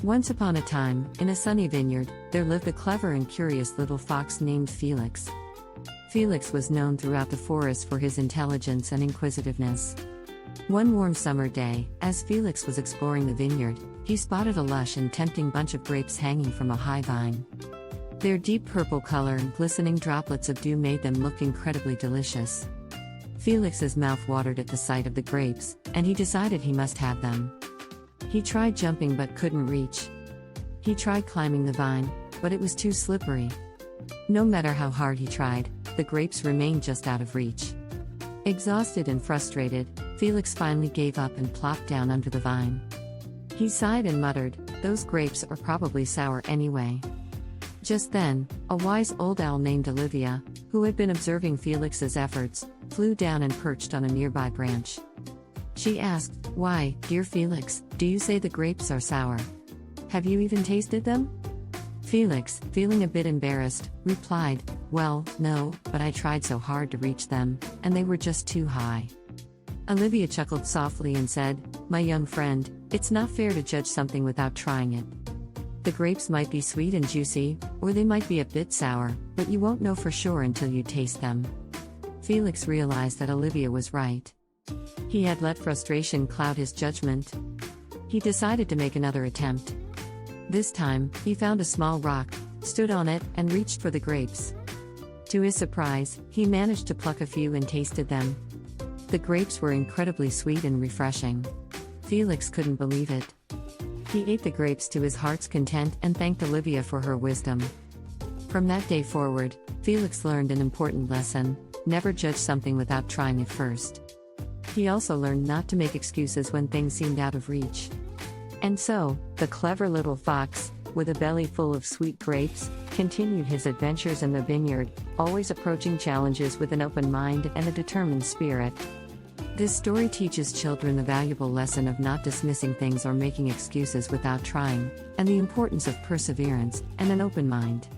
Once upon a time, in a sunny vineyard, there lived a clever and curious little fox named Felix. Felix was known throughout the forest for his intelligence and inquisitiveness. One warm summer day, as Felix was exploring the vineyard, he spotted a lush and tempting bunch of grapes hanging from a high vine. Their deep purple color and glistening droplets of dew made them look incredibly delicious. Felix's mouth watered at the sight of the grapes, and he decided he must have them. He tried jumping but couldn't reach. He tried climbing the vine, but it was too slippery. No matter how hard he tried, the grapes remained just out of reach. Exhausted and frustrated, Felix finally gave up and plopped down under the vine. He sighed and muttered, "Those grapes are probably sour anyway." Just then, a wise old owl named Olivia, who had been observing Felix's efforts, flew down and perched on a nearby branch. She asked, "Why, dear Felix, do you say the grapes are sour? Have you even tasted them?" Felix, feeling a bit embarrassed, replied, "Well, no, but I tried so hard to reach them, and they were just too high." Olivia chuckled softly and said, "My young friend, it's not fair to judge something without trying it. The grapes might be sweet and juicy, or they might be a bit sour, but you won't know for sure until you taste them." Felix realized that Olivia was right. He had let frustration cloud his judgment. He decided to make another attempt. This time, he found a small rock, stood on it, and reached for the grapes. To his surprise, he managed to pluck a few and tasted them. The grapes were incredibly sweet and refreshing. Felix couldn't believe it. He ate the grapes to his heart's content and thanked Olivia for her wisdom. From that day forward, Felix learned an important lesson: never judge something without trying it first. He also learned not to make excuses when things seemed out of reach. And so, the clever little fox, with a belly full of sweet grapes, continued his adventures in the vineyard, always approaching challenges with an open mind and a determined spirit. This story teaches children the valuable lesson of not dismissing things or making excuses without trying, and the importance of perseverance and an open mind.